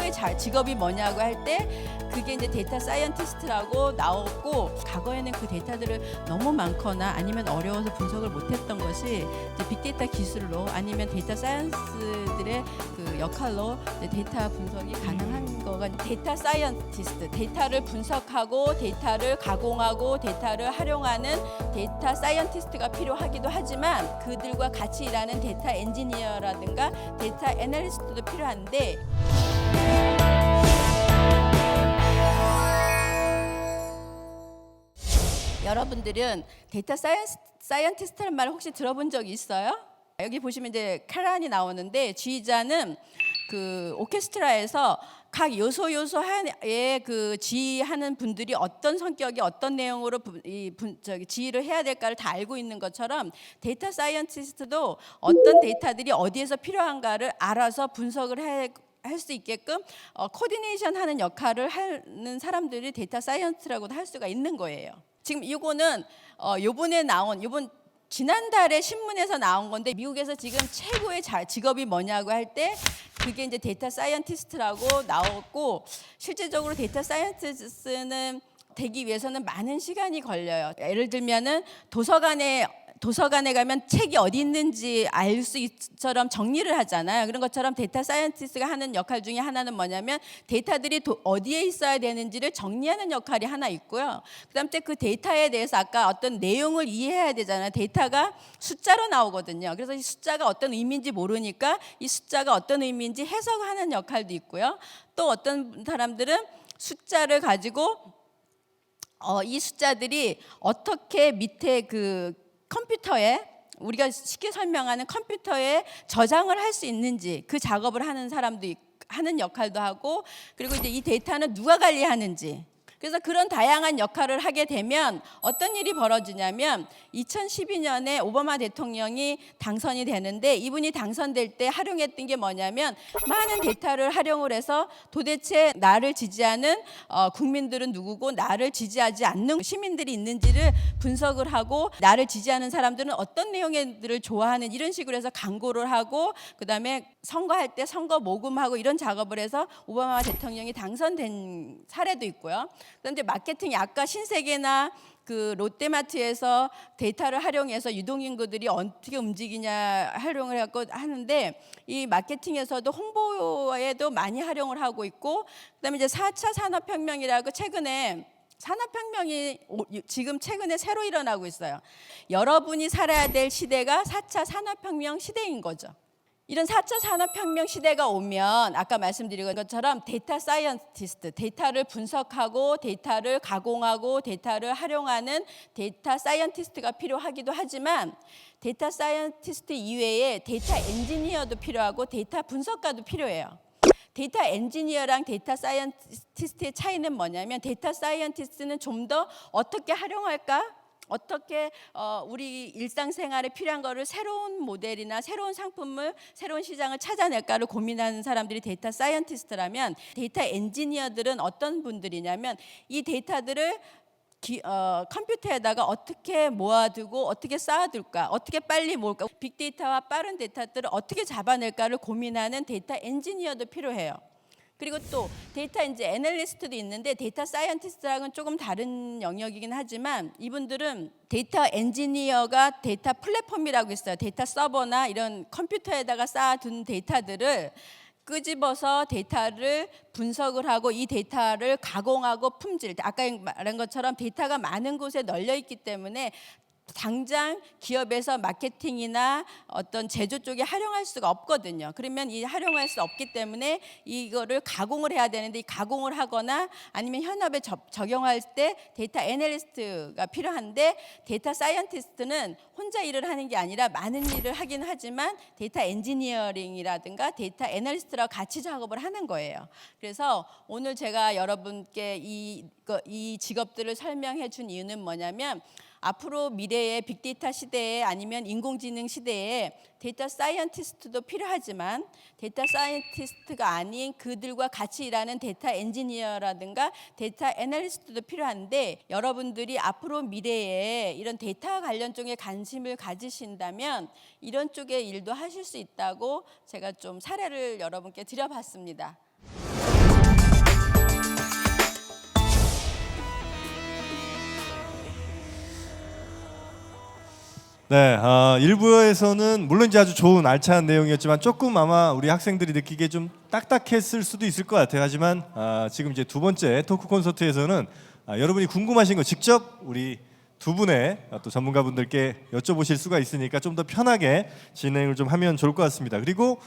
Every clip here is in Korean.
최고의 직업이 뭐냐고 할 때 그게 이제 데이터 사이언티스트라고 나왔고, 과거에는 그 데이터들을 너무 많거나 아니면 어려워서 분석을 못했던 것이 이제 빅데이터 기술로 아니면 데이터 사이언스들의 그 역할로 데이터 분석이 가능한 거가 데이터 사이언티스트, 데이터를 분석하고 데이터를 가공하고 데이터를 활용하는 데이터 사이언티스트가 필요하기도 하지만 그들과 같이 일하는 데이터 엔지니어라든가 데이터 애널리스트도 필요한데, 여러분들은 데이터 사이언티스트라는 말 혹시 들어본 적이 있어요? 여기 보시면 이제 카란이 나오는데, 지휘자는 그 오케스트라에서 각 요소에 그 지휘하는 분들이 어떤 성격이 어떤 내용으로 지휘를 해야 될까를 다 알고 있는 것처럼 데이터 사이언티스트도 어떤 데이터들이 어디에서 필요한가를 알아서 분석을 할 수 있게끔 코디네이션 하는 역할을 하는 사람들이 데이터 사이언스라고도 할 수가 있는 거예요. 지금 이거는 요번에 나온 지난달에 신문에서 나온 건데, 미국에서 지금 최고의 직업이 뭐냐고 할 때 그게 이제 데이터 사이언티스트라고 나왔고, 실제적으로 데이터 사이언티스트는 되기 위해서는 많은 시간이 걸려요. 예를 들면은 도서관에 가면 책이 어디 있는지 알 수 있처럼 정리를 하잖아요. 그런 것처럼 데이터 사이언티스트가 하는 역할 중에 하나는 뭐냐면 데이터들이 어디에 있어야 되는지를 정리하는 역할이 하나 있고요. 그다음에 그 데이터에 대해서 아까 어떤 내용을 이해해야 되잖아요. 데이터가 숫자로 나오거든요. 그래서 이 숫자가 어떤 의미인지 모르니까 이 숫자가 어떤 의미인지 해석하는 역할도 있고요. 또 어떤 사람들은 숫자를 가지고 이 숫자들이 어떻게 밑에 그 컴퓨터에, 우리가 쉽게 설명하는 컴퓨터에 저장을 할 수 있는지 그 작업을 하는 사람도 하는 역할도 하고, 그리고 이제 이 데이터는 누가 관리하는지, 그래서 그런 다양한 역할을 하게 되면 어떤 일이 벌어지냐면 2012년에 오바마 대통령이 당선이 되는데, 이분이 당선될 때 활용했던 게 뭐냐면 많은 데이터를 활용을 해서 도대체 나를 지지하는 국민들은 누구고 나를 지지하지 않는 시민들이 있는지를 분석을 하고, 나를 지지하는 사람들은 어떤 내용들을 좋아하는, 이런 식으로 해서 광고를 하고, 그다음에 선거할 때 선거 모금하고 이런 작업을 해서 오바마 대통령이 당선된 사례도 있고요. 그런데 마케팅이 아까 신세계나 그 롯데마트에서 데이터를 활용해서 유동인구들이 어떻게 움직이냐 활용을 하고 하는데, 이 마케팅에서도 홍보에도 많이 활용을 하고 있고, 그다음에 이제 4차 산업혁명이라고 산업혁명이 지금 최근에 새로 일어나고 있어요. 여러분이 살아야 될 시대가 4차 산업혁명 시대인 거죠. 이런 4차 산업혁명 시대가 오면 아까 말씀드린 것처럼 데이터 사이언티스트, 데이터를 분석하고 데이터를 가공하고 데이터를 활용하는 데이터 사이언티스트가 필요하기도 하지만, 데이터 사이언티스트 이외에 데이터 엔지니어도 필요하고 데이터 분석가도 필요해요. 데이터 엔지니어랑 데이터 사이언티스트의 차이는 뭐냐면, 데이터 사이언티스트는 좀 더 어떻게 활용할까? 어떻게 우리 일상생활에 필요한 거를 새로운 모델이나 새로운 상품을, 새로운 시장을 찾아낼까를 고민하는 사람들이 데이터 사이언티스트라면, 데이터 엔지니어들은 어떤 분들이냐면 이 데이터들을 컴퓨터에다가 어떻게 모아두고 어떻게 쌓아둘까, 어떻게 빨리 모을까, 빅데이터와 빠른 데이터들을 어떻게 잡아낼까를 고민하는 데이터 엔지니어도 필요해요. 그리고 또 데이터 이제 애널리스트도 있는데, 데이터 사이언티스트랑은 조금 다른 영역이긴 하지만 이분들은 데이터 엔지니어가 데이터 플랫폼이라고 있어요. 데이터 서버나 이런 컴퓨터에다가 쌓아둔 데이터들을 끄집어서 데이터를 분석을 하고 이 데이터를 가공하고 품질, 아까 말한 것처럼 데이터가 많은 곳에 널려 있기 때문에 당장 기업에서 마케팅이나 어떤 제조 쪽에 활용할 수가 없거든요. 그러면 이 활용할 수 없기 때문에 이거를 가공을 해야 되는데, 이 가공을 하거나 아니면 현업에 적용할 때 데이터 애널리스트가 필요한데, 데이터 사이언티스트는 혼자 일을 하는 게 아니라 많은 일을 하긴 하지만 데이터 엔지니어링이라든가 데이터 애널리스트랑 같이 작업을 하는 거예요. 그래서 오늘 제가 여러분께 이 직업들을 설명해 준 이유는 뭐냐면, 앞으로 미래의 빅데이터 시대에 아니면 인공지능 시대에 데이터 사이언티스트도 필요하지만 데이터 사이언티스트가 아닌 그들과 같이 일하는 데이터 엔지니어라든가 데이터 애널리스트도 필요한데, 여러분들이 앞으로 미래에 이런 데이터 관련 쪽에 관심을 가지신다면 이런 쪽의 일도 하실 수 있다고 제가 좀 사례를 여러분께 드려봤습니다. 네, 1부에서는 물론 이제 아주 좋은 알찬 내용이었지만 조금 아마 우리 학생들이 느끼기에 좀 딱딱했을 수도 있을 것 같아요. 하지만 지금 이제 두 번째 토크 콘서트에서는 여러분이 궁금하신 거 직접 우리 두 분의 또 전문가분들께 여쭤보실 수가 있으니까 좀 더 편하게 진행을 좀 하면 좋을 것 같습니다. 그리고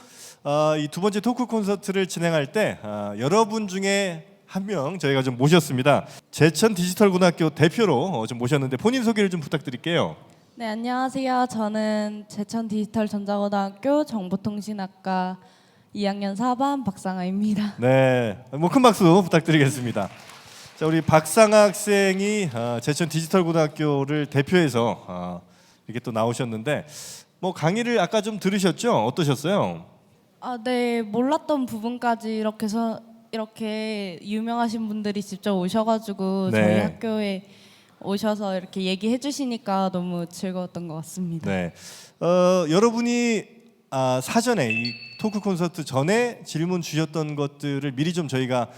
이 두 번째 토크 콘서트를 진행할 때 여러분 중에 한 명 저희가 좀 모셨습니다. 제천 디지털고등학교 대표로 좀 모셨는데 본인 소개를 좀 부탁드릴게요. 네, 안녕하세요. 저는 제천 디지털 전자고등학교 정보통신학과 2학년 4반 박상아입니다. 네, 뭐 큰 박수 부탁드리겠습니다. 자, 우리 박상아 학생이 제천 디지털고등학교를 대표해서 이렇게 또 나오셨는데 뭐 강의를 아까 좀 들으셨죠? 어떠셨어요? 네, 몰랐던 부분까지 이렇게 유명하신 분들이 직접 오셔가지고 네. 저희 학교에 오셔서 이렇게 얘기해 주시니까 너무 즐거웠던 것 같습니다. 네, 여러분이 사전에 이 토크 콘서트 전에 질문 주셨던 것들을 미리 좀 저희가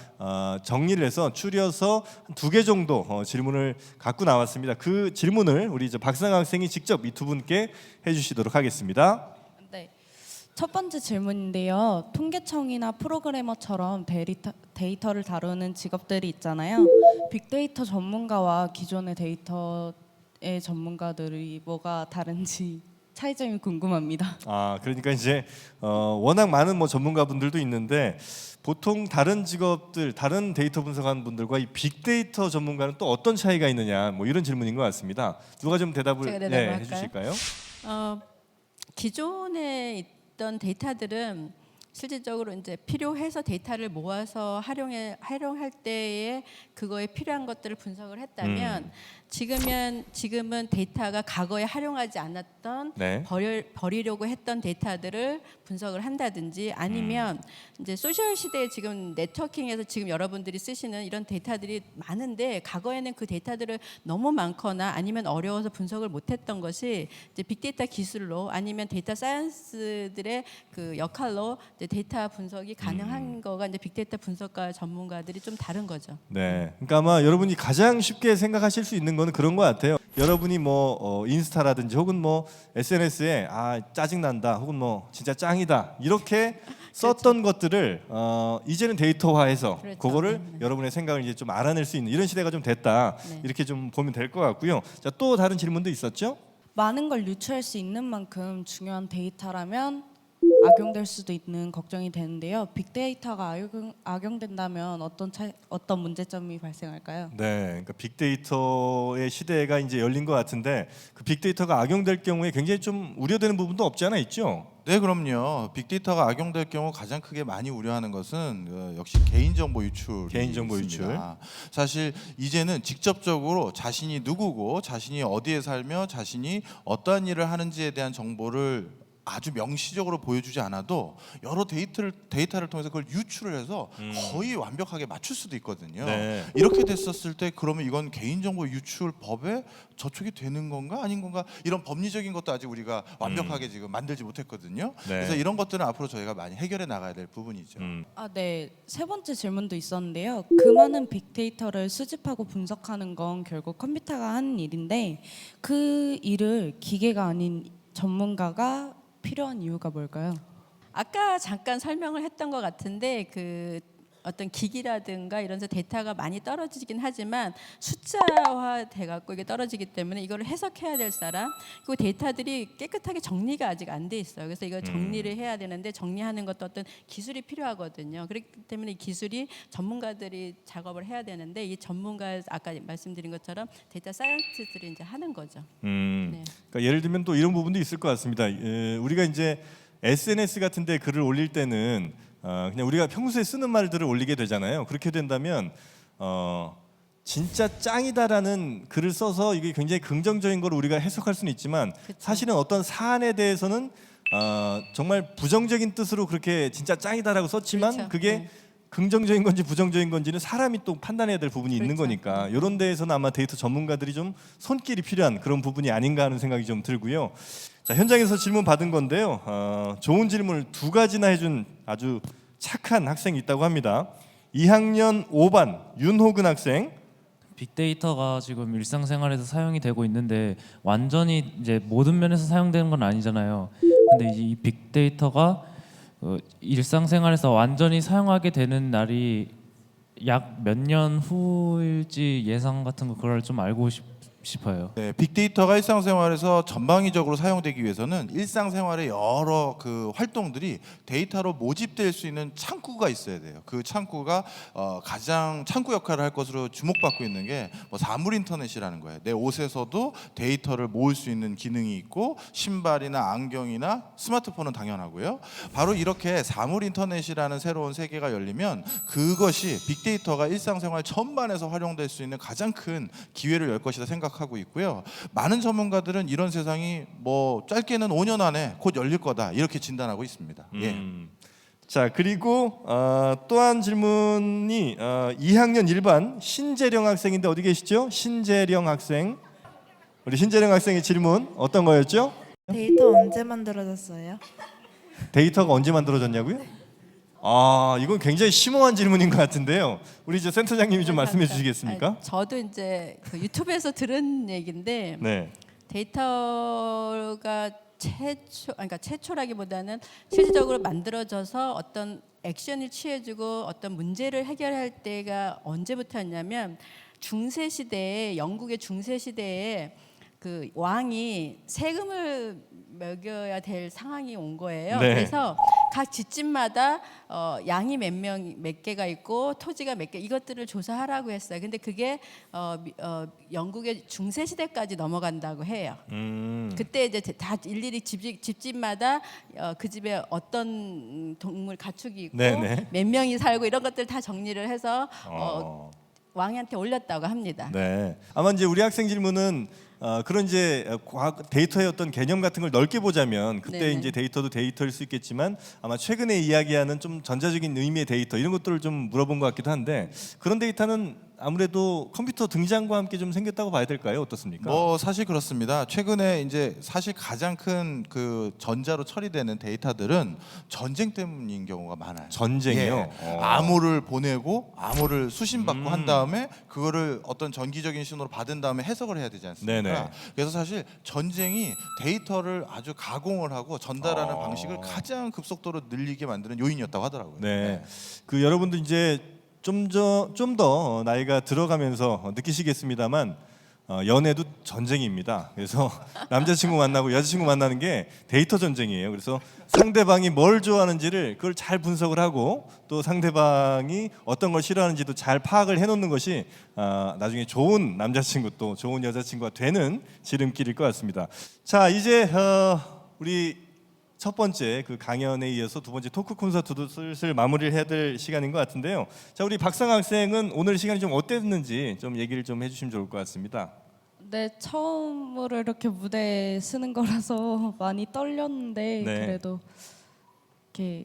정리를 해서 추려서 두 개 정도 질문을 갖고 나왔습니다. 그 질문을 우리 이제 박상아 학생이 직접 이 두 분께 해주시도록 하겠습니다. 네. 첫 번째 질문인데요. 통계청이나 프로그래머처럼 데이터를 다루는 직업들이 있잖아요. 빅데이터 전문가와 기존의 데이터의 전문가들이 뭐가 다른지 차이점이 궁금합니다. 그러니까 이제 워낙 많은 뭐 전문가분들도 있는데 보통 다른 직업들, 다른 데이터 분석하는 분들과 이 빅데이터 전문가는 또 어떤 차이가 있느냐, 뭐 이런 질문인 것 같습니다. 누가 좀 대답을 제가 대답을 해주실까요? 기존에 있던 데이터들은 실질적으로 이제 필요해서 데이터를 모아서 활용할 때에 그거에 필요한 것들을 분석을 했다면 지금은 데이터가 과거에 활용하지 않았던 네. 버리려고 했던 데이터들을 분석을 한다든지 아니면 이제 소셜 시대에 지금 네트워킹에서 지금 여러분들이 쓰시는 이런 데이터들이 많은데 과거에는 그 데이터들을 너무 많거나 아니면 어려워서 분석을 못했던 것이 이제 빅데이터 기술로 아니면 데이터 사이언스들의 그 역할로 이제 데이터 분석이 가능한 거가 이제 빅데이터 분석가 전문가들이 좀 다른 거죠. 네, 그러니까 아마 여러분이 가장 쉽게 생각하실 수 있는 거는 그런 것 같아요. 여러분이 뭐 인스타라든지 혹은 뭐 SNS에 짜증 난다, 혹은 뭐 진짜 짱이다 이렇게 썼던 것들을 이제는 데이터화해서 그렇죠. 그거를 여러분의 생각을 이제 좀 알아낼 수 있는 이런 시대가 좀 됐다. 네. 이렇게 좀 보면 될 것 같고요. 자, 또 다른 질문도 있었죠? 많은 걸 유추할 수 있는 만큼 중요한 데이터라면 악용될 수도 있는 걱정이 되는데요. 빅데이터가 악용된다면 어떤 문제점이 발생할까요? 네, 그러니까 빅데이터의 시대가 이제 열린 것 같은데 그 빅데이터가 악용될 경우에 굉장히 좀 우려되는 부분도 없지 않아 있죠? 네, 그럼요. 빅데이터가 악용될 경우 가장 크게 많이 우려하는 것은 역시 개인정보 유출이 개인정보 있습니다. 사실 이제는 직접적으로 자신이 누구고 자신이 어디에 살며 자신이 어떠한 일을 하는지에 대한 정보를 아주 명시적으로 보여주지 않아도 여러 데이터를 통해서 그걸 유출을 해서 거의 완벽하게 맞출 수도 있거든요. 네. 이렇게 됐었을 때 그러면 이건 개인정보 유출법에 저촉이 되는 건가 아닌 건가 이런 법리적인 것도 아직 우리가 완벽하게 지금 만들지 못했거든요. 네. 그래서 이런 것들은 앞으로 저희가 많이 해결해 나가야 될 부분이죠. 네. 세 번째 질문도 있었는데요. 그 많은 빅데이터를 수집하고 분석하는 건 결국 컴퓨터가 하는 일인데 그 일을 기계가 아닌 전문가가 필요한 이유가 뭘까요? 아까 잠깐 설명을 했던 것 같은데 그 어떤 기기라든가 이런 데이터가 많이 떨어지긴 하지만 숫자화 돼갖고 이게 떨어지기 때문에 이거를 해석해야 될 사람 그리고 데이터들이 깨끗하게 정리가 아직 안 돼 있어요. 그래서 이걸 정리를 해야 되는데 정리하는 것도 어떤 기술이 필요하거든요. 그렇기 때문에 이 기술이 전문가들이 작업을 해야 되는데 이 전문가 아까 말씀드린 것처럼 데이터 사이언티스트들이 이제 하는 거죠. 네. 그러니까 예를 들면 또 이런 부분도 있을 것 같습니다. 우리가 이제 SNS 같은데 글을 올릴 때는 그냥 우리가 평소에 쓰는 말들을 올리게 되잖아요. 그렇게 된다면 진짜 짱이다라는 글을 써서 이게 굉장히 긍정적인 걸 우리가 해석할 수는 있지만 그쵸. 사실은 어떤 사안에 대해서는 정말 부정적인 뜻으로 그렇게 진짜 짱이다라고 썼지만 그렇죠. 그게 네. 긍정적인 건지 부정적인 건지는 사람이 또 판단해야 될 부분이 있는 그렇죠. 거니까 이런 데에서는 아마 데이터 전문가들이 좀 손길이 필요한 그런 부분이 아닌가 하는 생각이 좀 들고요. 자, 현장에서 질문 받은 건데요. 좋은 질문을 두 가지나 해준 아주 착한 학생이 있다고 합니다. 2학년 5반 윤호근 학생. 빅데이터가 지금 일상생활에서 사용이 되고 있는데 완전히 이제 모든 면에서 사용되는 건 아니잖아요. 근데 이제 이 빅데이터가 일상생활에서 완전히 사용하게 되는 날이 약 몇 년 후일지 예상 같은 거 그걸 좀 알고 싶어요. 네, 빅데이터가 일상생활에서 전방위적으로 사용되기 위해서는 일상생활의 여러 그 활동들이 데이터로 모집될 수 있는 창구가 있어야 돼요. 그 창구가 가장 창구 역할을 할 것으로 주목받고 있는 게 뭐 사물 인터넷이라는 거예요. 내 옷에서도 데이터를 모을 수 있는 기능이 있고 신발이나 안경이나 스마트폰은 당연하고요. 바로 이렇게 사물 인터넷이라는 새로운 세계가 열리면 그것이 빅데이터가 일상생활 전반에서 활용될 수 있는 가장 큰 기회를 열 것이다 생각하고 있고요. 많은 전문가들은 이런 세상이 뭐 짧게는 5년 안에 곧 열릴 거다 이렇게 진단하고 있습니다. 예. 자, 그리고 또 한 질문이 2학년 일반 신재령 학생인데 어디 계시죠? 신재령 학생. 우리 신재령 학생의 질문 어떤 거였죠? 데이터 언제 만들어졌어요? 데이터가 언제 만들어졌냐고요? 아, 이건 굉장히 심오한 질문인 것 같은데요. 우리 저 센터장님이 좀 말씀해 주시겠습니까? 아니, 저도 이제 그 유튜브에서 들은 얘기인데 네. 데이터가 그러니까 최초라기보다는 실질적으로 만들어져서 어떤 액션을 취해주고 어떤 문제를 해결할 때가 언제부터였냐면 중세 시대에 영국의 중세 시대에 그 왕이 세금을 매겨야 될 상황이 온 거예요. 네. 그래서 각 집집마다 양이 몇 개가 있고 토지가 몇 개 이것들을 조사하라고 했어요. 근데 그게 영국의 중세 시대까지 넘어간다고 해요. 그때 이제 다 일일이 집집마다 그 집에 어떤 동물 가축이 있고 네네. 몇 명이 살고 이런 것들 다 정리를 해서 왕한테 올렸다고 합니다. 네. 아마 이제 우리 학생 질문은 그런 이제 데이터의 어떤 개념 같은 걸 넓게 보자면 그때 네네. 이제 데이터도 데이터일 수 있겠지만 아마 최근에 이야기하는 좀 전자적인 의미의 데이터 이런 것들을 좀 물어본 것 같기도 한데 그런 데이터는 아무래도 컴퓨터 등장과 함께 좀 생겼다고 봐야 될까요? 어떻습니까? 뭐 사실 그렇습니다. 최근에 이제 사실 가장 큰 그 전자로 처리되는 데이터들은 전쟁 때문인 경우가 많아요. 전쟁이요? 예. 암호를 보내고 암호를 수신받고 한 다음에 그거를 어떤 전기적인 신호로 받은 다음에 해석을 해야 되지 않습니까? 네네. 그래서 사실 전쟁이 데이터를 아주 가공을 하고 전달하는 방식을 가장 급속도로 늘리게 만드는 요인이었다고 하더라고요. 네. 그 여러분도 이제 좀 더 나이가 들어가면서 느끼시겠습니다만 연애도 전쟁입니다. 그래서 남자친구 만나고 여자친구 만나는 게 데이터 전쟁이에요. 그래서 상대방이 뭘 좋아하는지를 그걸 잘 분석을 하고 또 상대방이 어떤 걸 싫어하는지도 잘 파악을 해놓는 것이 나중에 좋은 남자친구 또 좋은 여자친구가 되는 지름길일 것 같습니다. 자, 이제 우리 첫 번째 그 강연에 이어서 두 번째 토크 콘서트도 슬슬 마무리를 해야 될 시간인 것 같은데요. 자, 우리 박상 학생은 오늘 시간이 좀 어땠는지 좀 얘기를 좀 해주시면 좋을 것 같습니다. 네, 처음으로 이렇게 무대에 서는 거라서 많이 떨렸는데 네. 그래도 이렇게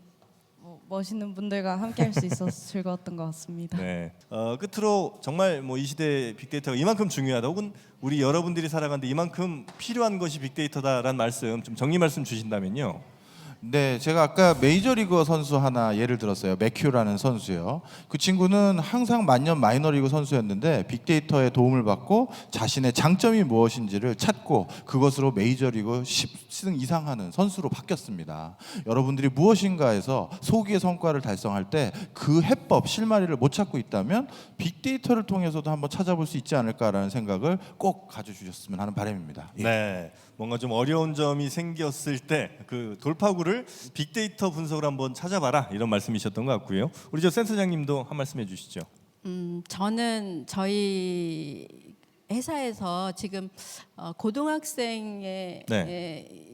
멋있는 분들과 함께할 수 있어서 즐거웠던 것 같습니다. 네. 끝으로 정말 뭐 이 시대 빅데이터가 이만큼 중요하다 혹은 우리 여러분들이 살아가는데 이만큼 필요한 것이 빅데이터다라는 말씀 좀 정리 말씀 주신다면요. 네, 제가 아까 메이저리그 선수 하나 예를 들었어요. 맥큐라는 선수요. 그 친구는 항상 만년 마이너리그 선수였는데 빅데이터의 도움을 받고 자신의 장점이 무엇인지를 찾고 그것으로 메이저리그 10승 이상 하는 선수로 바뀌었습니다. 여러분들이 무엇인가에서 소기의 성과를 달성할 때 그 해법, 실마리를 못 찾고 있다면 빅데이터를 통해서도 한번 찾아볼 수 있지 않을까라는 생각을 꼭 가져주셨으면 하는 바람입니다. 예. 네. 뭔가 좀 어려운 점이 생겼을 때 그 돌파구를 빅데이터 분석을 한번 찾아봐라 이런 말씀이셨던 것 같고요. 우리 저 센터장님도 한 말씀 해주시죠. 저는 저희 회사에서 지금 고등학생의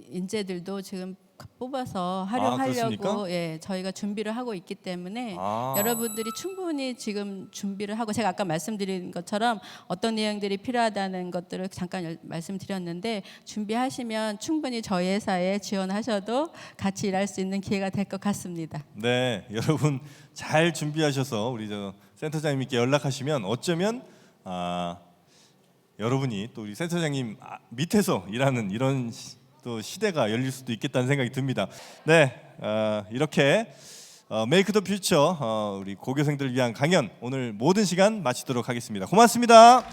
인재들도 지금 뽑아서 그렇습니까? 활용하려고 저희가 준비를 하고 있기 때문에 아. 여러분들이 충분히 지금 준비를 하고 제가 아까 말씀드린 것처럼 어떤 내용들이 필요하다는 것들을 잠깐 말씀드렸는데 준비하시면 충분히 저희 회사에 지원하셔도 같이 일할 수 있는 기회가 될 것 같습니다. 네, 여러분 잘 준비하셔서 우리 저 센터장님께 연락하시면 어쩌면 여러분이 또 우리 센터장님 밑에서 일하는 이런 또 시대가 열릴 수도 있겠다는 생각이 듭니다. 네, 이렇게 메이크 더 퓨처 우리 고교생들을 위한 강연 오늘 모든 시간 마치도록 하겠습니다. 고맙습니다.